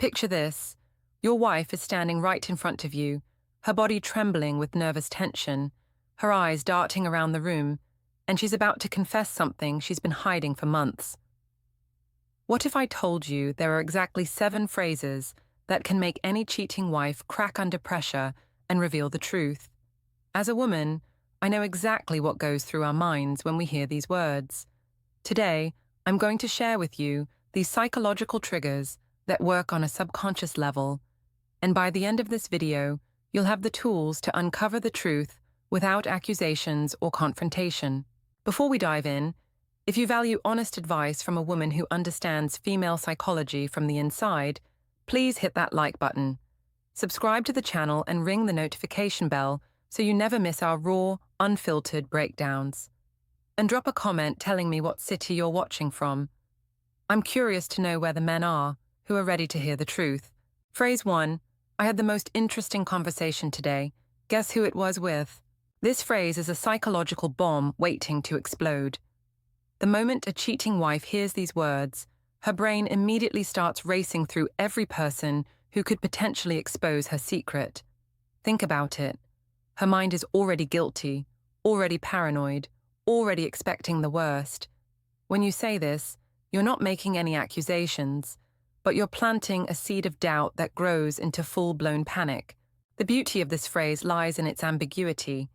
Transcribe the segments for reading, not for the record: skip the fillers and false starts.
Picture this. Your wife is standing right in front of you, her body trembling with nervous tension, her eyes darting around the room, and she's about to confess something she's been hiding for months. What if I told you there are exactly 7 phrases that can make any cheating wife crack under pressure and reveal the truth? As a woman, I know exactly what goes through our minds when we hear these words. Today, I'm going to share with you these psychological triggers that work on a subconscious level, and by the end of this video, you'll have the tools to uncover the truth without accusations or confrontation. Before we dive in, if you value honest advice from a woman who understands female psychology from the inside, please hit that like button. Subscribe to the channel and ring the notification bell so you never miss our raw, unfiltered breakdowns. And drop a comment telling me what city you're watching from. I'm curious to know where the men are who are ready to hear the truth. Phrase 1. I had the most interesting conversation today. Guess who it was with? This phrase is a psychological bomb waiting to explode. The moment a cheating wife hears these words, her brain immediately starts racing through every person who could potentially expose her secret. Think about it. Her mind is already guilty, already paranoid, already expecting the worst. When you say this, you're not making any accusations, but you're planting a seed of doubt that grows into full-blown panic. The beauty of this phrase lies in its ambiguity.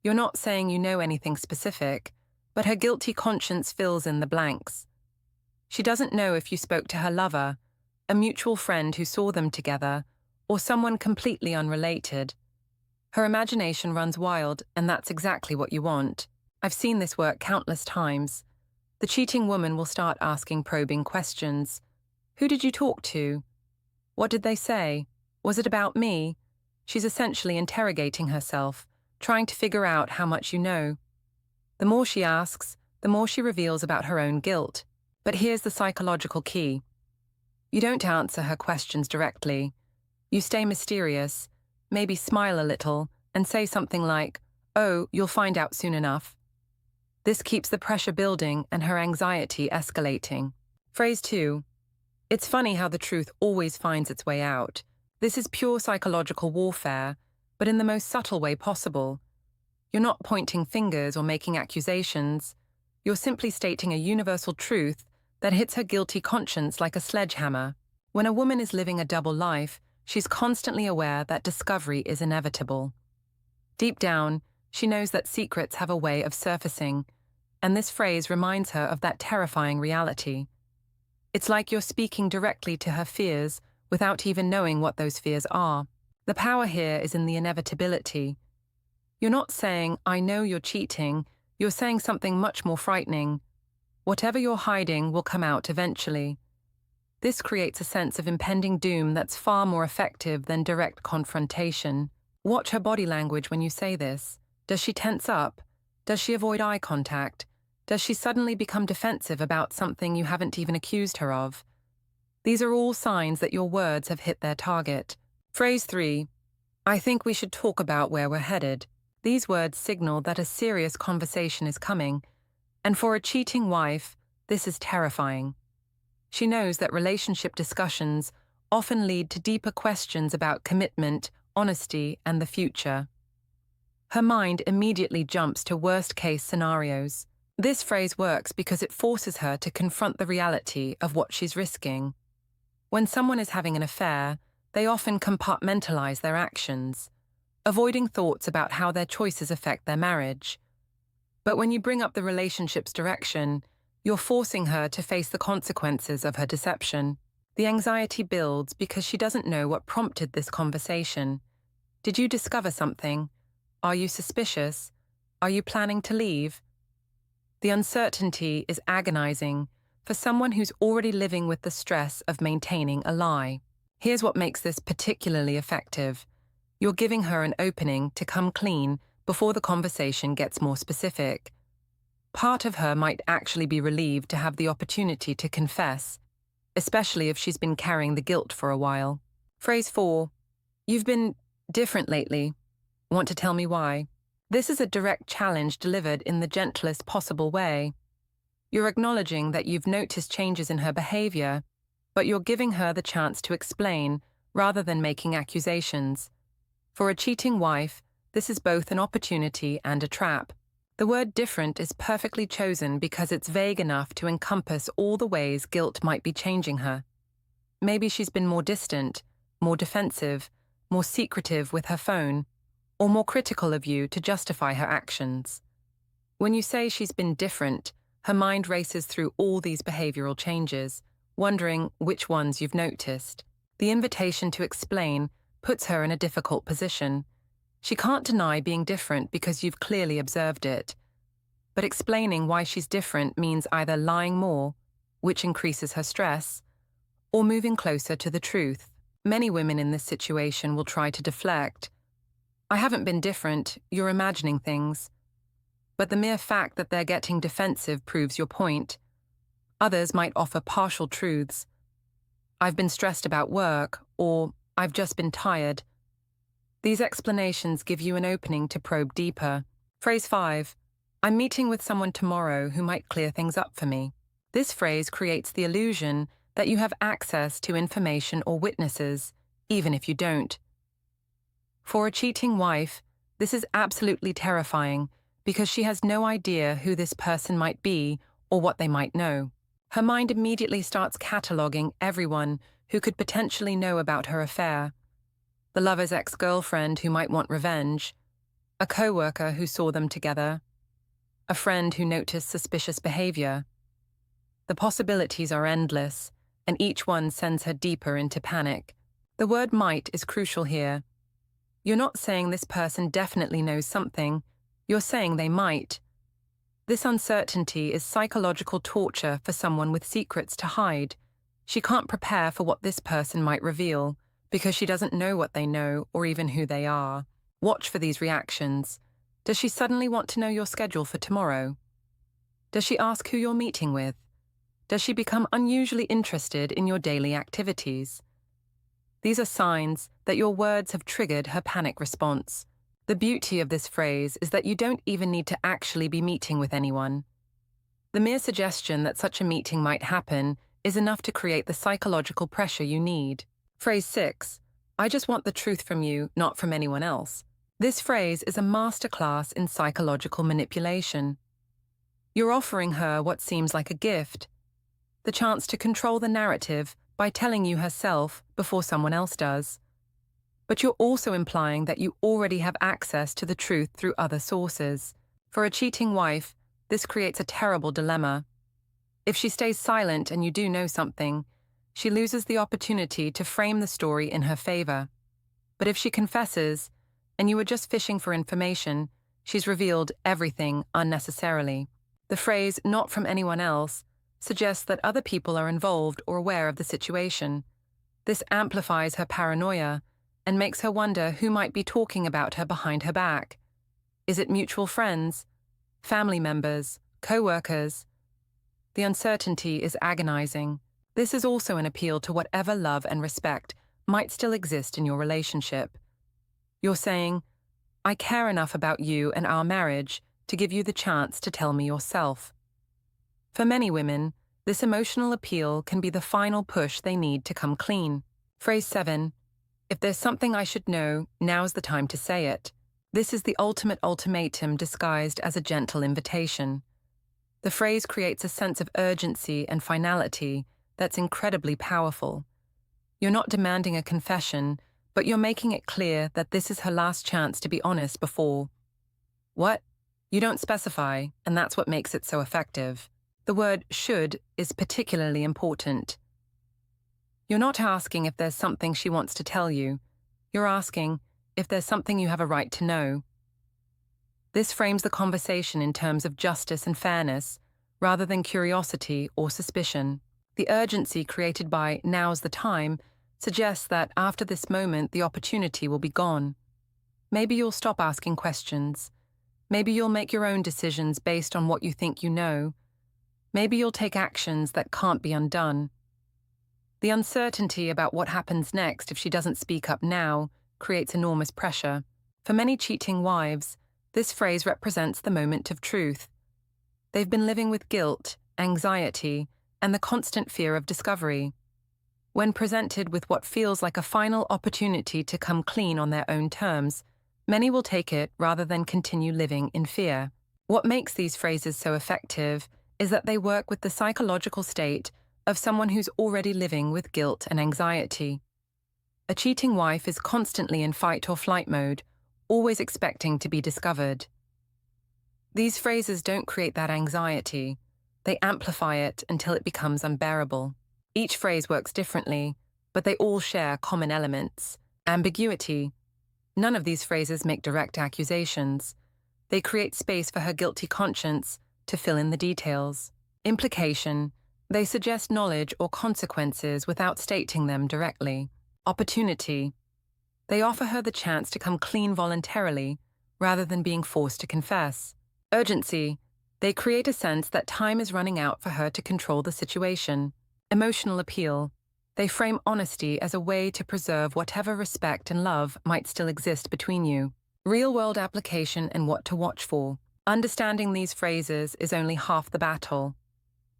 You're not saying you know anything specific, but her guilty conscience fills in the blanks. She doesn't know if you spoke to her lover, a mutual friend who saw them together, or someone completely unrelated. Her imagination runs wild, and that's exactly what you want. I've seen this work countless times. The cheating woman will start asking probing questions. Who did you talk to? What did they say? Was it about me? She's essentially interrogating herself, trying to figure out how much you know. The more she asks, the more she reveals about her own guilt. But here's the psychological key. You don't answer her questions directly. You stay mysterious, maybe smile a little, and say something like, "Oh, you'll find out soon enough." This keeps the pressure building and her anxiety escalating. Phrase 2. It's funny how the truth always finds its way out. This is pure psychological warfare, but in the most subtle way possible. You're not pointing fingers or making accusations. You're simply stating a universal truth that hits her guilty conscience like a sledgehammer. When a woman is living a double life, she's constantly aware that discovery is inevitable. Deep down, she knows that secrets have a way of surfacing, and this phrase reminds her of that terrifying reality. It's like you're speaking directly to her fears without even knowing what those fears are. The power here is in the inevitability. You're not saying, "I know you're cheating," you're saying something much more frightening. Whatever you're hiding will come out eventually. This creates a sense of impending doom that's far more effective than direct confrontation. Watch her body language when you say this. Does she tense up? Does she avoid eye contact? Does she suddenly become defensive about something you haven't even accused her of? These are all signs that your words have hit their target. Phrase 3. I think we should talk about where we're headed. These words signal that a serious conversation is coming, and for a cheating wife, this is terrifying. She knows that relationship discussions often lead to deeper questions about commitment, honesty, and the future. Her mind immediately jumps to worst-case scenarios. This phrase works because it forces her to confront the reality of what she's risking. When someone is having an affair, they often compartmentalize their actions, avoiding thoughts about how their choices affect their marriage. But when you bring up the relationship's direction, you're forcing her to face the consequences of her deception. The anxiety builds because she doesn't know what prompted this conversation. Did you discover something? Are you suspicious? Are you planning to leave? The uncertainty is agonizing for someone who's already living with the stress of maintaining a lie. Here's what makes this particularly effective. You're giving her an opening to come clean before the conversation gets more specific. Part of her might actually be relieved to have the opportunity to confess, especially if she's been carrying the guilt for a while. Phrase 4. You've been different lately. Want to tell me why? This is a direct challenge delivered in the gentlest possible way. You're acknowledging that you've noticed changes in her behavior, but you're giving her the chance to explain rather than making accusations. For a cheating wife, this is both an opportunity and a trap. The word different is perfectly chosen because it's vague enough to encompass all the ways guilt might be changing her. Maybe she's been more distant, more defensive, more secretive with her phone, or more critical of you to justify her actions. When you say she's been different, her mind races through all these behavioral changes, wondering which ones you've noticed. The invitation to explain puts her in a difficult position. She can't deny being different because you've clearly observed it. But explaining why she's different means either lying more, which increases her stress, or moving closer to the truth. Many women in this situation will try to deflect. I haven't been different, you're imagining things. But the mere fact that they're getting defensive proves your point. Others might offer partial truths. I've been stressed about work, or I've just been tired. These explanations give you an opening to probe deeper. Phrase 5. I'm meeting with someone tomorrow who might clear things up for me. This phrase creates the illusion that you have access to information or witnesses, even if you don't. For a cheating wife, this is absolutely terrifying because she has no idea who this person might be or what they might know. Her mind immediately starts cataloguing everyone who could potentially know about her affair. The lover's ex-girlfriend who might want revenge, a co-worker who saw them together, a friend who noticed suspicious behavior. The possibilities are endless, and each one sends her deeper into panic. The word might is crucial here. You're not saying this person definitely knows something, you're saying they might. This uncertainty is psychological torture for someone with secrets to hide. She can't prepare for what this person might reveal, because she doesn't know what they know or even who they are. Watch for these reactions. Does she suddenly want to know your schedule for tomorrow? Does she ask who you're meeting with? Does she become unusually interested in your daily activities? These are signs that your words have triggered her panic response. The beauty of this phrase is that you don't even need to actually be meeting with anyone. The mere suggestion that such a meeting might happen is enough to create the psychological pressure you need. Phrase 6. I just want the truth from you, not from anyone else. This phrase is a masterclass in psychological manipulation. You're offering her what seems like a gift, the chance to control the narrative by telling you herself before someone else does. But you're also implying that you already have access to the truth through other sources. For a cheating wife, this creates a terrible dilemma. If she stays silent and you do know something, she loses the opportunity to frame the story in her favor. But if she confesses, and you were just fishing for information, she's revealed everything unnecessarily. The phrase, not from anyone else, suggests that other people are involved or aware of the situation. This amplifies her paranoia and makes her wonder who might be talking about her behind her back. Is it mutual friends, family members, co-workers? The uncertainty is agonizing. This is also an appeal to whatever love and respect might still exist in your relationship. You're saying, I care enough about you and our marriage to give you the chance to tell me yourself. For many women, this emotional appeal can be the final push they need to come clean. Phrase 7. If there's something I should know, now's the time to say it. This is the ultimate ultimatum disguised as a gentle invitation. The phrase creates a sense of urgency and finality that's incredibly powerful. You're not demanding a confession, but you're making it clear that this is her last chance to be honest before. What? You don't specify, and that's what makes it so effective. The word should is particularly important. You're not asking if there's something she wants to tell you. You're asking if there's something you have a right to know. This frames the conversation in terms of justice and fairness, rather than curiosity or suspicion. The urgency created by now's the time suggests that after this moment the opportunity will be gone. Maybe you'll stop asking questions. Maybe you'll make your own decisions based on what you think you know. Maybe you'll take actions that can't be undone. The uncertainty about what happens next if she doesn't speak up now creates enormous pressure. For many cheating wives, this phrase represents the moment of truth. They've been living with guilt, anxiety, and the constant fear of discovery. When presented with what feels like a final opportunity to come clean on their own terms, many will take it rather than continue living in fear. What makes these phrases so effective is that they work with the psychological state of someone who's already living with guilt and anxiety. A cheating wife is constantly in fight or flight mode, always expecting to be discovered. These phrases don't create that anxiety. They amplify it until it becomes unbearable. Each phrase works differently, but they all share common elements. Ambiguity. None of these phrases make direct accusations. They create space for her guilty conscience to fill in the details. Implication. They suggest knowledge or consequences without stating them directly. Opportunity. They offer her the chance to come clean voluntarily, rather than being forced to confess. Urgency. They create a sense that time is running out for her to control the situation. Emotional appeal. They frame honesty as a way to preserve whatever respect and love might still exist between you. Real-world application and what to watch for. Understanding these phrases is only half the battle.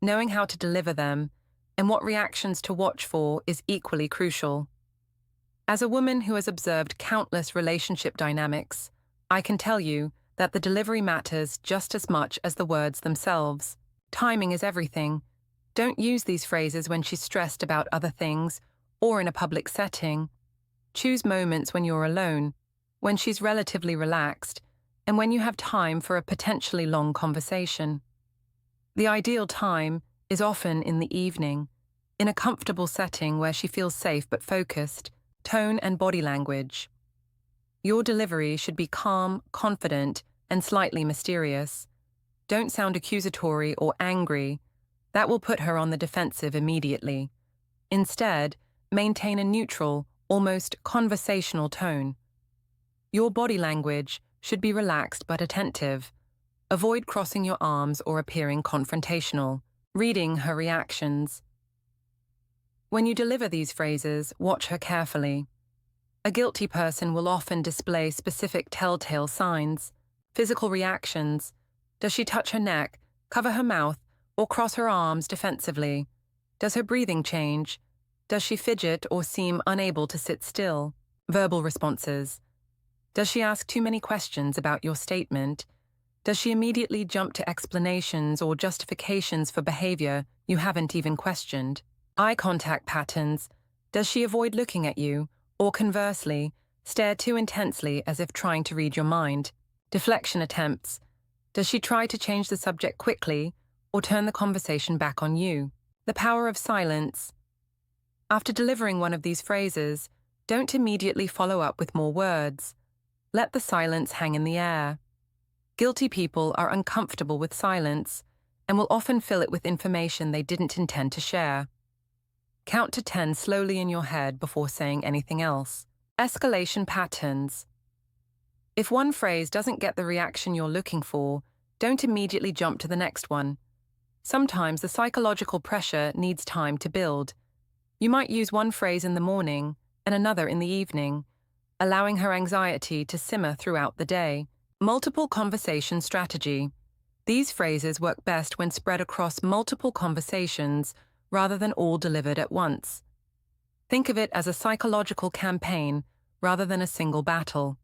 Knowing how to deliver them and what reactions to watch for is equally crucial. As a woman who has observed countless relationship dynamics, I can tell you that the delivery matters just as much as the words themselves. Timing is everything. Don't use these phrases when she's stressed about other things or in a public setting. Choose moments when you're alone, when she's relatively relaxed, and when you have time for a potentially long conversation. The ideal time is often in the evening, in a comfortable setting where she feels safe but focused. Tone and body language. Your delivery should be calm, confident, and slightly mysterious. Don't sound accusatory or angry. That will put her on the defensive immediately. Instead, maintain a neutral, almost conversational tone. Your body language should be relaxed but attentive. Avoid crossing your arms or appearing confrontational. Reading her reactions. When you deliver these phrases, watch her carefully. A guilty person will often display specific telltale signs, physical reactions. Does she touch her neck, cover her mouth, or cross her arms defensively? Does her breathing change? Does she fidget or seem unable to sit still? Verbal responses. Does she ask too many questions about your statement? Does she immediately jump to explanations or justifications for behavior you haven't even questioned? Eye contact patterns. Does she avoid looking at you, or conversely, stare too intensely as if trying to read your mind? Deflection attempts. Does she try to change the subject quickly, or turn the conversation back on you? The power of silence. After delivering one of these phrases, don't immediately follow up with more words. Let the silence hang in the air. Guilty people are uncomfortable with silence, and will often fill it with information they didn't intend to share. Count to 10 slowly in your head before saying anything else. Escalation patterns. If one phrase doesn't get the reaction you're looking for, don't immediately jump to the next one. Sometimes the psychological pressure needs time to build. You might use one phrase in the morning and another in the evening, allowing her anxiety to simmer throughout the day. Multiple conversation strategy. These phrases work best when spread across multiple conversations rather than all delivered at once. Think of it as a psychological campaign rather than a single battle.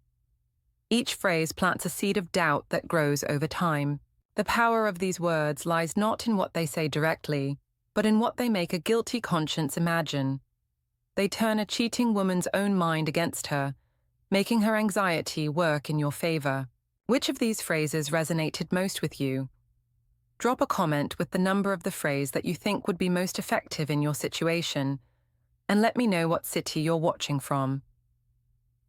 Each phrase plants a seed of doubt that grows over time. The power of these words lies not in what they say directly, but in what they make a guilty conscience imagine. They turn a cheating woman's own mind against her, making her anxiety work in your favor. Which of these phrases resonated most with you? Drop a comment with the number of the phrase that you think would be most effective in your situation, and let me know what city you're watching from.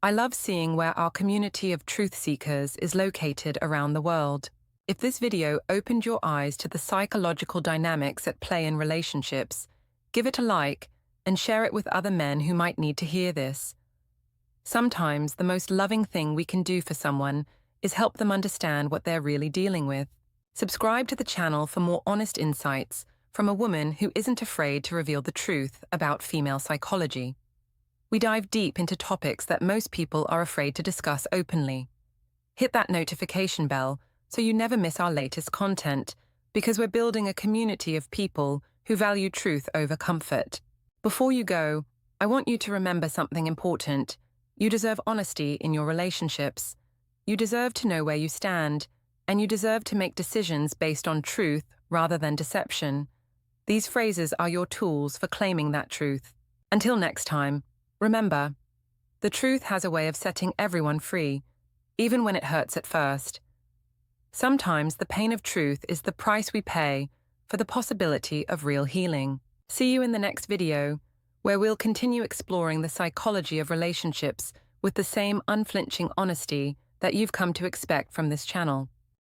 I love seeing where our community of truth seekers is located around the world. If this video opened your eyes to the psychological dynamics at play in relationships, give it a like and share it with other men who might need to hear this. Sometimes the most loving thing we can do for someone is help them understand what they're really dealing with. Subscribe to the channel for more honest insights from a woman who isn't afraid to reveal the truth about female psychology. We dive deep into topics that most people are afraid to discuss openly. Hit that notification bell so you never miss our latest content, because we're building a community of people who value truth over comfort. Before you go, I want you to remember something important. You deserve honesty in your relationships. You deserve to know where you stand, and you deserve to make decisions based on truth rather than deception. These phrases are your tools for claiming that truth. Until next time, remember, the truth has a way of setting everyone free, even when it hurts at first. Sometimes the pain of truth is the price we pay for the possibility of real healing. See you in the next video, where we'll continue exploring the psychology of relationships with the same unflinching honesty that you've come to expect from this channel.